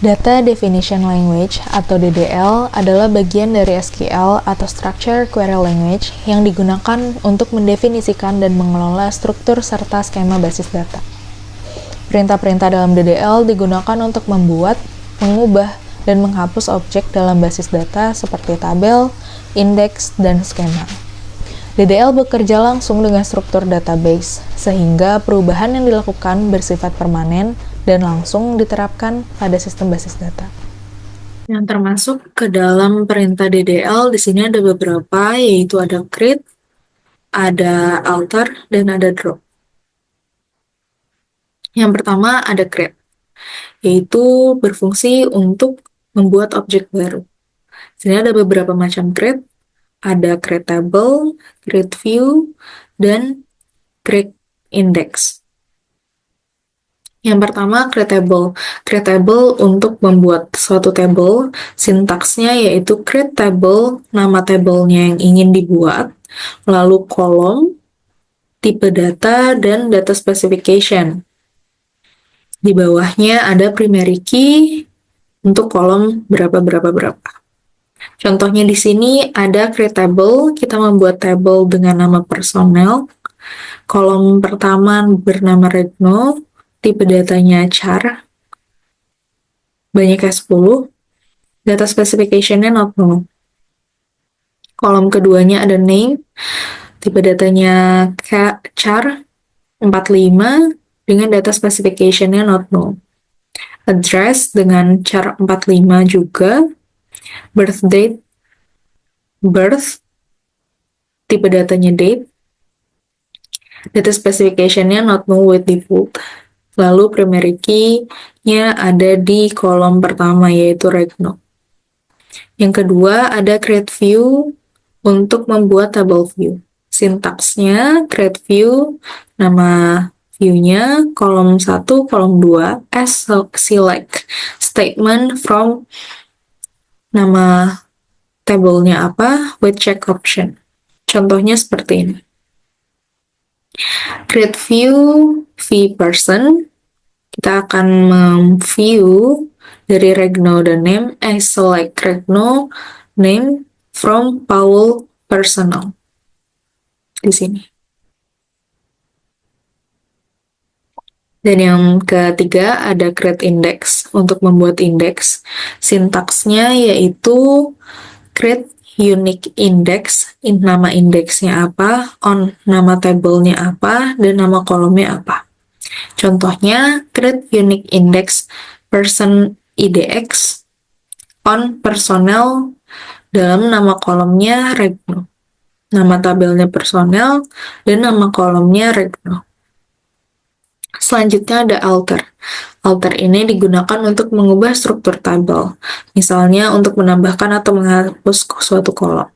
Data Definition Language atau DDL adalah bagian dari SQL atau Structure Query Language yang digunakan untuk mendefinisikan dan mengelola struktur serta skema basis data. Perintah-perintah dalam DDL digunakan untuk membuat, mengubah, dan menghapus objek dalam basis data seperti tabel, indeks, dan skema. DDL bekerja langsung dengan struktur database, sehingga perubahan yang dilakukan bersifat permanen dan langsung diterapkan pada sistem basis data. Yang termasuk ke dalam perintah DDL di sini ada beberapa, yaitu ada create, ada alter, dan ada drop. Yang pertama ada create, yaitu berfungsi untuk membuat objek baru. Di sini ada beberapa macam create, ada create table, create view, dan create index. Yang pertama, create table. Create table untuk membuat suatu table, sintaksnya yaitu create table, nama tabelnya yang ingin dibuat, lalu kolom, tipe data, dan data specification. Di bawahnya ada primary key untuk kolom berapa. Contohnya di sini ada create table, kita membuat table dengan nama personel. Kolom pertama bernama Regno, tipe datanya char, banyaknya 10, data specification-nya not known. Kolom keduanya ada name, tipe datanya char, 45, dengan data specification-nya not known. Address dengan char 45 juga, birth date, birth, tipe datanya date, data specification-nya not known with default. Lalu primary key-nya ada di kolom pertama, yaitu Regno. Yang kedua ada create view untuk membuat table view. Sintaksnya create view, nama view-nya, kolom 1, kolom 2, as select statement from nama tabelnya apa, with check option. Contohnya seperti ini. Create view person, kita akan mem-view dari Regno dan name, select Regno name from Paul personal. Di sini. Dan yang ketiga ada create index untuk membuat indeks. Sintaksnya yaitu create unique index, nama indeksnya apa, on nama tabelnya apa, dan nama kolomnya apa. Contohnya, create unique index person IDX on personnel dalam nama kolomnya Regno, nama tabelnya personel, dan nama kolomnya Regno. Selanjutnya ada alter. Alter ini digunakan untuk mengubah struktur tabel, misalnya untuk menambahkan atau menghapus suatu kolom.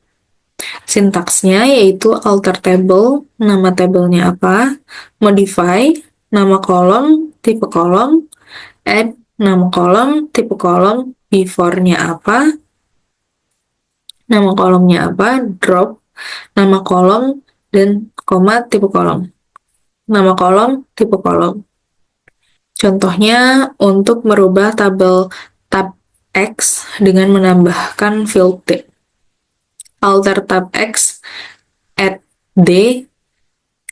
Sintaksnya yaitu alter table, nama tabelnya apa, modify, nama kolom, tipe kolom, add, nama kolom, tipe kolom, before-nya apa, nama kolomnya apa, drop, nama kolom, dan koma, tipe kolom. Nama kolom, tipe kolom. Contohnya untuk merubah tabel tab X dengan menambahkan field D. Alter tab X, add D,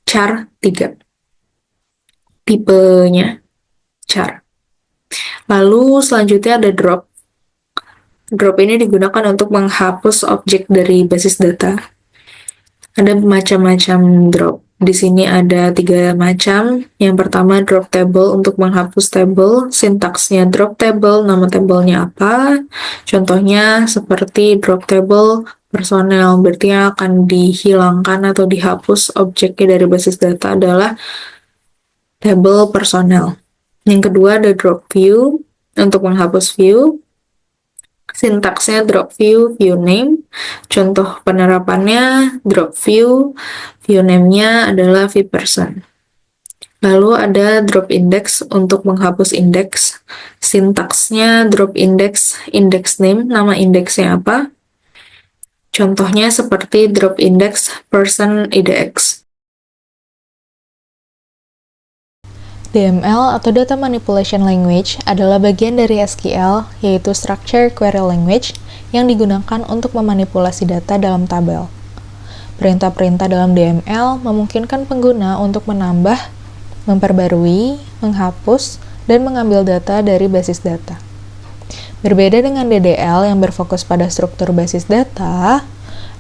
char 3. Tipenya char. Lalu selanjutnya ada drop. Drop ini digunakan untuk menghapus objek dari basis data. Ada macam-macam drop. Di sini ada 3 macam. Yang pertama drop table untuk menghapus table. Sintaksnya drop table, nama tabelnya apa. Contohnya seperti drop table personel. Berarti yang akan dihilangkan atau dihapus objeknya dari basis data adalah table personel. Yang kedua ada drop view untuk menghapus view. Sintaksnya drop view, view name. Contoh penerapannya drop view name-nya adalah view person. Lalu ada drop index untuk menghapus indeks. Sintaksnya drop index, index name, nama indeksnya apa. Contohnya seperti drop index person IDX. DML atau Data Manipulation Language adalah bagian dari SQL, yaitu Structured Query Language, yang digunakan untuk memanipulasi data dalam tabel. Perintah-perintah dalam DML memungkinkan pengguna untuk menambah, memperbarui, menghapus, dan mengambil data dari basis data. Berbeda dengan DDL yang berfokus pada struktur basis data,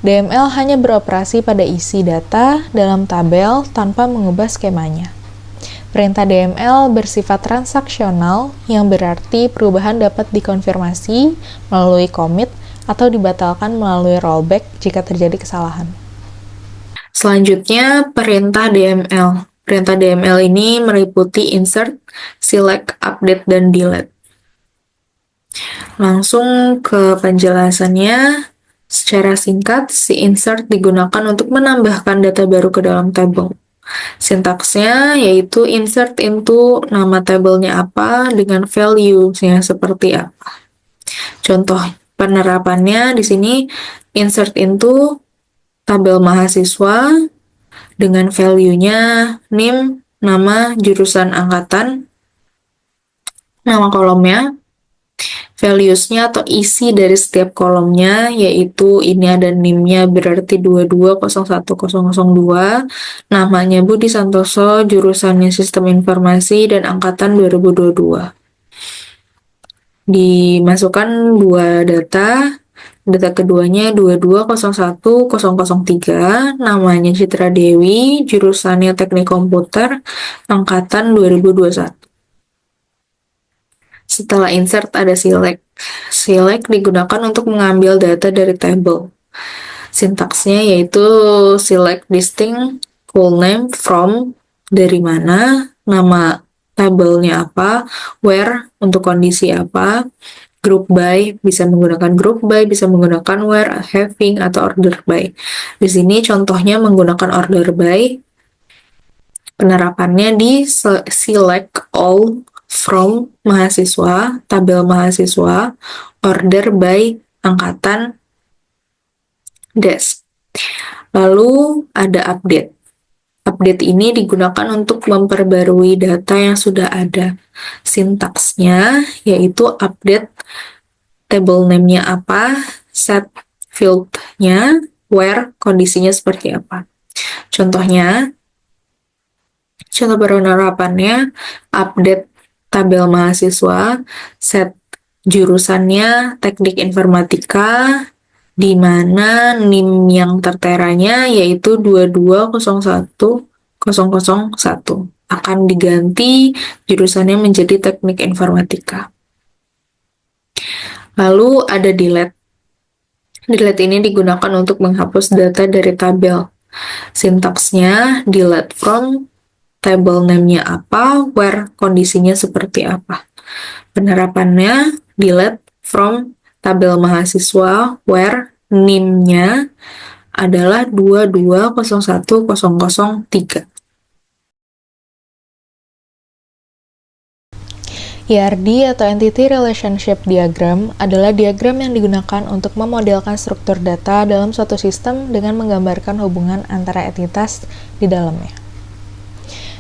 DML hanya beroperasi pada isi data dalam tabel tanpa mengubah skemanya. Perintah DML bersifat transaksional, yang berarti perubahan dapat dikonfirmasi melalui commit atau dibatalkan melalui rollback jika terjadi kesalahan. Selanjutnya, perintah DML. Perintah DML ini meliputi insert, select, update, dan delete. Langsung ke penjelasannya. Secara singkat, si insert digunakan untuk menambahkan data baru ke dalam tabel. Sintaksnya yaitu insert into nama tabelnya apa dengan value-nya seperti apa. Contoh penerapannya di sini insert into tabel mahasiswa dengan value-nya NIM, nama, jurusan angkatan, nama kolomnya, values-nya atau isi dari setiap kolomnya, yaitu ini ada NIM-nya berarti 2201002, namanya Budi Santoso, jurusannya Sistem Informasi, dan angkatan 2022. Dimasukkan dua data keduanya 2201003, namanya Citra Dewi, jurusannya Teknik Komputer, angkatan 2021. Setelah insert ada select. Select digunakan untuk mengambil data dari tabel. Sintaksnya yaitu select distinct full name from, dari mana, nama tabelnya apa, where untuk kondisi apa, group by, bisa menggunakan group by, bisa menggunakan where, having, atau order by. Di sini contohnya menggunakan order by. Penerapannya di select all from mahasiswa, tabel mahasiswa, order by angkatan, desk. Lalu ada update. Update ini digunakan untuk memperbarui data yang sudah ada. Sintaksnya yaitu update table name-nya apa, set field-nya, where kondisinya seperti apa. Contoh penerapannya update tabel mahasiswa, set jurusannya Teknik Informatika, di mana NIM yang terteranya yaitu 2201001. Akan diganti jurusannya menjadi Teknik Informatika. Lalu ada delete. Delete ini digunakan untuk menghapus data dari tabel. Sintaksnya delete from, table name-nya apa, where kondisinya seperti apa. Penerapannya delete from tabel mahasiswa, where NIM-nya adalah 2201003. IRD atau Entity Relationship Diagram adalah diagram yang digunakan untuk memodelkan struktur data dalam suatu sistem dengan menggambarkan hubungan antara entitas di dalamnya.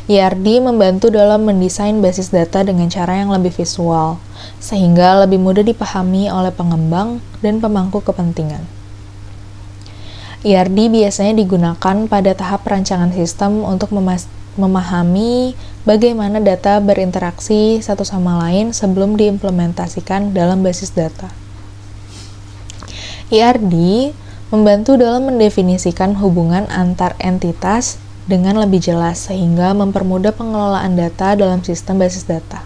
IRD membantu dalam mendesain basis data dengan cara yang lebih visual, sehingga lebih mudah dipahami oleh pengembang dan pemangku kepentingan. IRD biasanya digunakan pada tahap perancangan sistem untuk memahami bagaimana data berinteraksi satu sama lain sebelum diimplementasikan dalam basis data. IRD membantu dalam mendefinisikan hubungan antar entitas dengan lebih jelas sehingga mempermudah pengelolaan data dalam sistem basis data.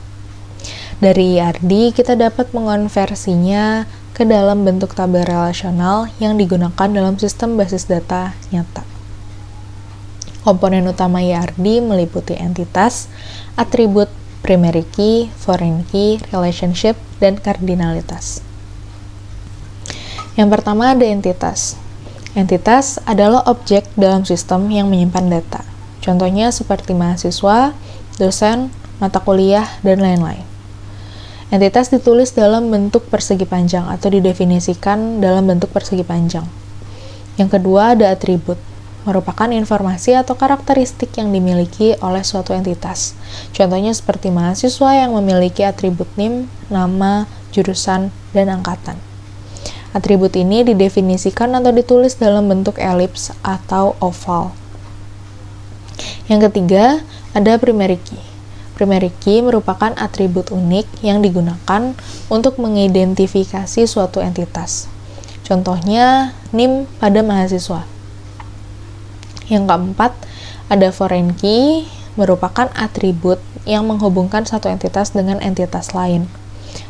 Dari IRD, kita dapat mengonversinya ke dalam bentuk tabel relasional yang digunakan dalam sistem basis data nyata. Komponen utama IRD meliputi entitas, atribut, primary key, foreign key, relationship, dan kardinalitas. Yang pertama ada entitas. Entitas adalah objek dalam sistem yang menyimpan data. Contohnya seperti mahasiswa, dosen, mata kuliah, dan lain-lain. Entitas ditulis dalam bentuk persegi panjang atau didefinisikan dalam bentuk persegi panjang. Yang kedua ada atribut. merupakan informasi atau karakteristik yang dimiliki oleh suatu entitas. Contohnya seperti mahasiswa yang memiliki atribut NIM, nama, jurusan, dan angkatan. Atribut ini didefinisikan atau ditulis dalam bentuk elips atau oval. Yang ketiga, ada primary key. Primary key merupakan atribut unik yang digunakan untuk mengidentifikasi suatu entitas. Contohnya, NIM pada mahasiswa. Yang keempat, ada foreign key, merupakan atribut yang menghubungkan satu entitas dengan entitas lain.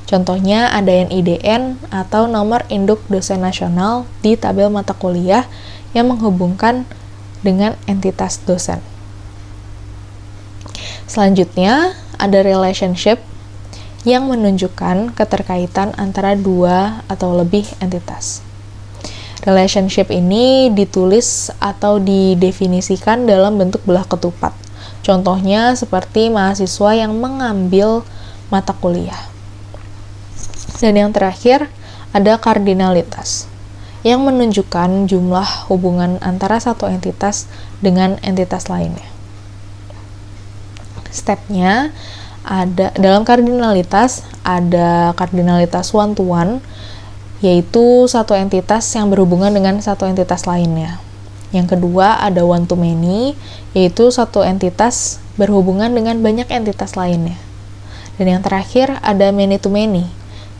Contohnya ada NIDN atau nomor induk dosen nasional di tabel mata kuliah yang menghubungkan dengan entitas dosen. Selanjutnya, ada relationship yang menunjukkan keterkaitan antara dua atau lebih entitas. Relationship ini ditulis atau didefinisikan dalam bentuk belah ketupat. Contohnya seperti mahasiswa yang mengambil mata kuliah. Dan yang terakhir, ada kardinalitas yang menunjukkan jumlah hubungan antara satu entitas dengan entitas lainnya. Stepnya ada dalam kardinalitas, ada kardinalitas one to one, yaitu satu entitas yang berhubungan dengan satu entitas lainnya. Yang kedua ada one to many, yaitu satu entitas berhubungan dengan banyak entitas lainnya. Dan yang terakhir ada many to many,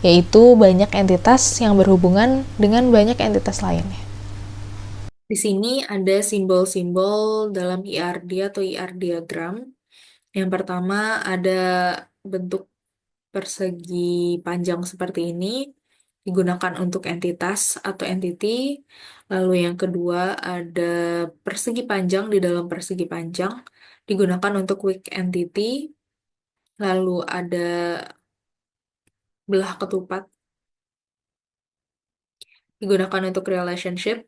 yaitu banyak entitas yang berhubungan dengan banyak entitas lainnya. Di sini ada simbol-simbol dalam IRD atau IR diagram. Yang pertama ada bentuk persegi panjang seperti ini, digunakan untuk entitas atau entity. Lalu yang kedua ada persegi panjang di dalam persegi panjang, digunakan untuk weak entity. Lalu ada belah ketupat, digunakan untuk relationship.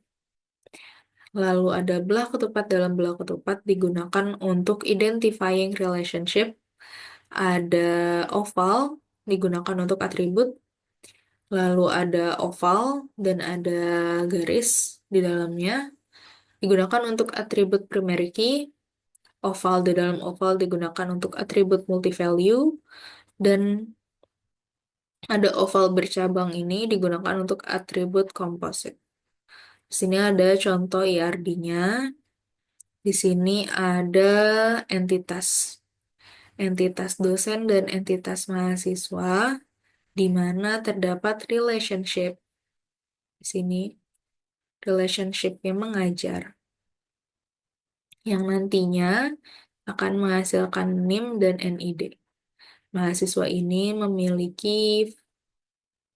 Lalu ada belah ketupat dalam belah ketupat, digunakan untuk identifying relationship. Ada oval, digunakan untuk atribut. Lalu ada oval dan ada garis di dalamnya, digunakan untuk atribut primary key. Oval di dalam oval digunakan untuk atribut multi-value. Dan ada oval bercabang ini digunakan untuk atribut composite. Di sini ada contoh IRD-nya. Di sini ada entitas dosen dan entitas mahasiswa, di mana terdapat relationship. Di sini relationship-nya mengajar, yang nantinya akan menghasilkan NIM dan NID. Mahasiswa ini memiliki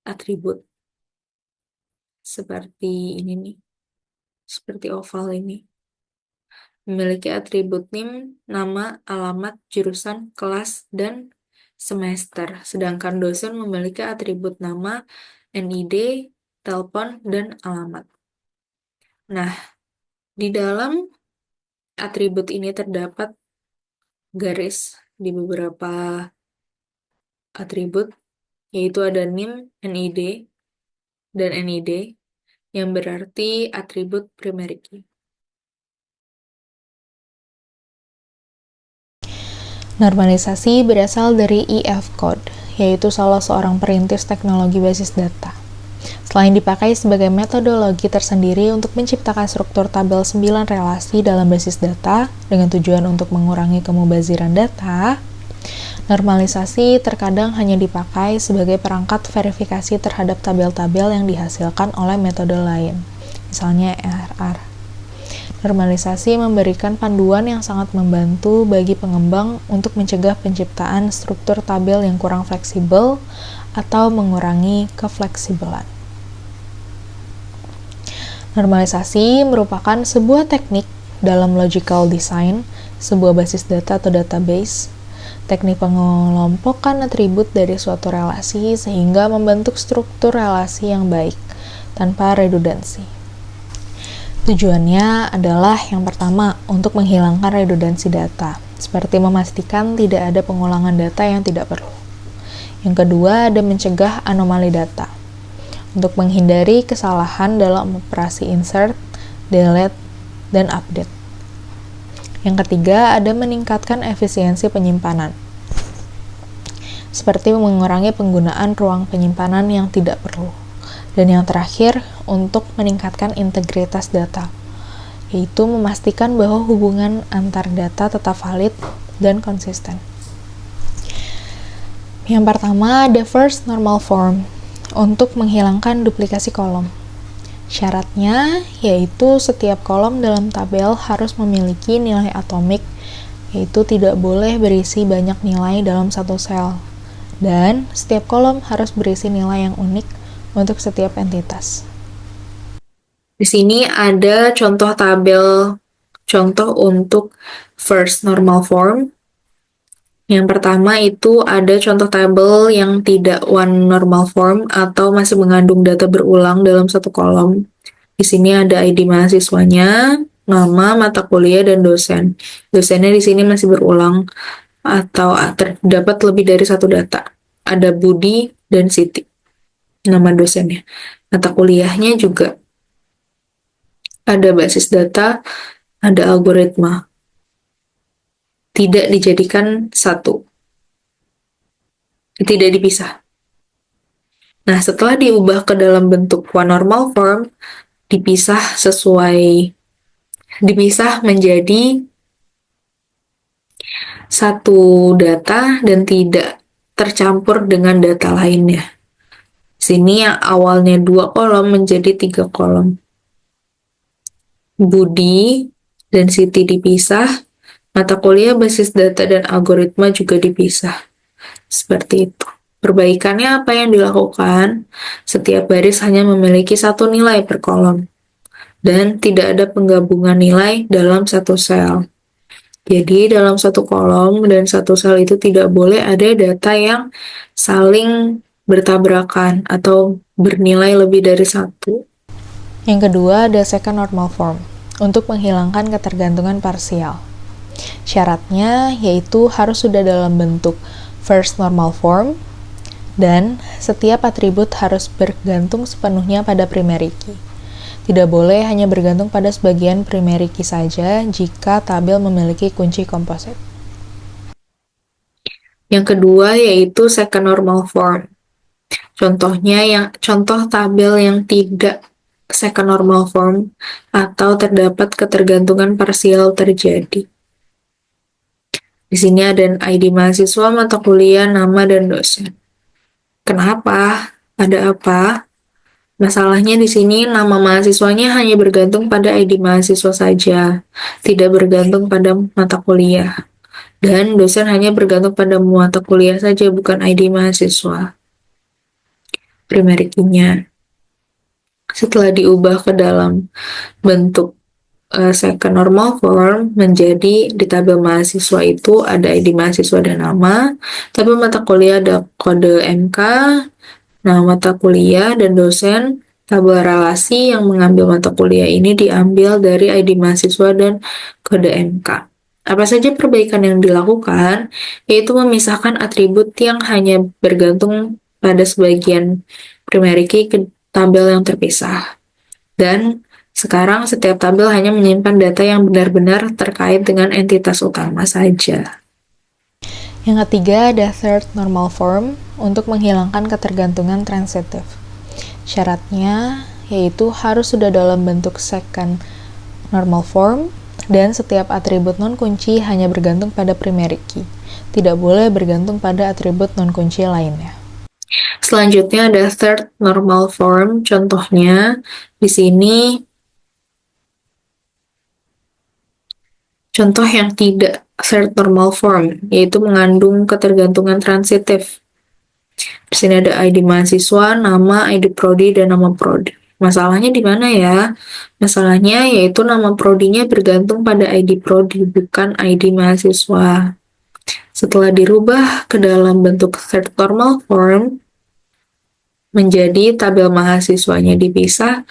atribut seperti ini nih, seperti oval ini. Memiliki atribut NIM, nama, alamat, jurusan, kelas, dan semester. Sedangkan dosen memiliki atribut nama, NID, telepon, dan alamat. Nah, di dalam atribut ini terdapat garis di beberapa atribut, yaitu ada NIM, NID, dan NID, yang berarti atribut primary key. Normalisasi berasal dari EF Code, yaitu salah seorang perintis teknologi basis data. Selain dipakai sebagai metodologi tersendiri untuk menciptakan struktur tabel 9 relasi dalam basis data dengan tujuan untuk mengurangi kemubaziran data, normalisasi terkadang hanya dipakai sebagai perangkat verifikasi terhadap tabel-tabel yang dihasilkan oleh metode lain, misalnya RR. Normalisasi memberikan panduan yang sangat membantu bagi pengembang untuk mencegah penciptaan struktur tabel yang kurang fleksibel atau mengurangi kefleksibelan. Normalisasi merupakan sebuah teknik dalam logical design, sebuah basis data atau database, teknik pengelompokan atribut dari suatu relasi sehingga membentuk struktur relasi yang baik, tanpa redundansi. Tujuannya adalah yang pertama, untuk menghilangkan redundansi data, seperti memastikan tidak ada pengulangan data yang tidak perlu. Yang kedua, ada mencegah anomali data, untuk menghindari kesalahan dalam operasi insert, delete, dan update. Yang ketiga, ada meningkatkan efisiensi penyimpanan, seperti mengurangi penggunaan ruang penyimpanan yang tidak perlu. Dan yang terakhir, untuk meningkatkan integritas data, yaitu memastikan bahwa hubungan antar data tetap valid dan konsisten. Yang pertama, the first normal form, untuk menghilangkan duplikasi kolom. Syaratnya yaitu setiap kolom dalam tabel harus memiliki nilai atomik, yaitu tidak boleh berisi banyak nilai dalam satu sel. Dan setiap kolom harus berisi nilai yang unik untuk setiap entitas. Di sini ada contoh tabel, contoh untuk first normal form. Yang pertama itu ada contoh tabel yang tidak one normal form atau masih mengandung data berulang dalam satu kolom. Di sini ada ID mahasiswanya, nama, mata kuliah, dan dosen. Dosennya di sini masih berulang atau terdapat lebih dari satu data. Ada Budi dan Siti, nama dosennya. Mata kuliahnya juga ada basis data, ada algoritma. Tidak dijadikan satu. Tidak dipisah. Nah, setelah diubah ke dalam bentuk one normal form, dipisah menjadi satu data dan tidak tercampur dengan data lainnya. Sini yang awalnya 2 kolom menjadi 3 kolom. Budi dan Siti dipisah, mata kuliah, basis data, dan algoritma juga dipisah. Seperti itu. Perbaikannya apa yang dilakukan? Setiap baris hanya memiliki satu nilai per kolom, dan tidak ada penggabungan nilai dalam satu sel. Jadi dalam satu kolom dan satu sel itu tidak boleh ada data yang saling bertabrakan atau bernilai lebih dari satu. Yang kedua, ada second normal form, untuk menghilangkan ketergantungan parsial. Syaratnya yaitu harus sudah dalam bentuk first normal form, dan setiap atribut harus bergantung sepenuhnya pada primary key. Tidak boleh hanya bergantung pada sebagian primary key saja jika tabel memiliki kunci komposit. Yang kedua yaitu second normal form. Contoh tabel yang tidak second normal form atau terdapat ketergantungan parsial terjadi. Di sini ada ID mahasiswa, mata kuliah, nama, dan dosen. Kenapa? Ada apa? Masalahnya di sini nama mahasiswanya hanya bergantung pada ID mahasiswa saja, tidak bergantung pada mata kuliah. Dan dosen hanya bergantung pada mata kuliah saja, bukan ID mahasiswa. Primary key-nya. Setelah diubah ke dalam bentuk second normal form menjadi di tabel mahasiswa itu ada ID mahasiswa dan nama, tabel mata kuliah ada kode MK, nah mata kuliah dan dosen, tabel relasi yang mengambil mata kuliah ini diambil dari ID mahasiswa dan kode MK. Apa saja perbaikan yang dilakukan? Yaitu memisahkan atribut yang hanya bergantung pada sebagian primary key ke tabel yang terpisah. Dan sekarang setiap tabel hanya menyimpan data yang benar-benar terkait dengan entitas utama saja. Yang ketiga ada third normal form, untuk menghilangkan ketergantungan transitif. Syaratnya yaitu harus sudah dalam bentuk second normal form, dan setiap atribut non-kunci hanya bergantung pada primary key. Tidak boleh bergantung pada atribut non-kunci lainnya. Selanjutnya ada third normal form. Contohnya di sini contoh yang tidak third normal form, yaitu mengandung ketergantungan transitif. Di sini ada ID mahasiswa, nama, ID prodi, dan nama prodi. Masalahnya di mana ya? Masalahnya yaitu nama prodinya bergantung pada ID prodi, bukan ID mahasiswa. Setelah dirubah ke dalam bentuk third normal form, menjadi tabel mahasiswanya dipisah,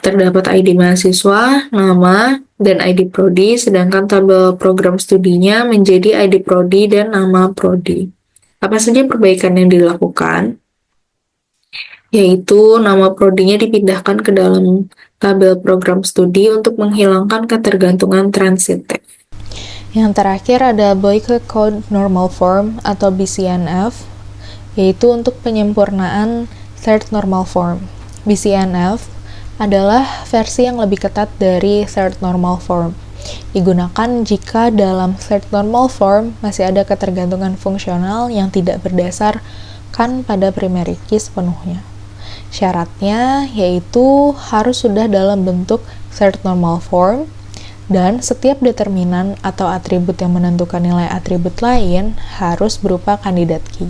terdapat ID mahasiswa, nama, dan ID prodi, sedangkan tabel program studinya menjadi ID prodi dan nama prodi. Apa saja perbaikan yang dilakukan? yaitu nama prodinya dipindahkan ke dalam tabel program studi untuk menghilangkan ketergantungan transitif. Yang terakhir ada Boyke Code Normal Form atau BCNF, yaitu untuk penyempurnaan Third Normal Form. BCNF adalah versi yang lebih ketat dari Third Normal Form. Digunakan jika dalam Third Normal Form masih ada ketergantungan fungsional yang tidak berdasarkan pada primary key sepenuhnya. Syaratnya yaitu harus sudah dalam bentuk Third Normal Form, dan setiap determinan atau atribut yang menentukan nilai atribut lain harus berupa kandidat key.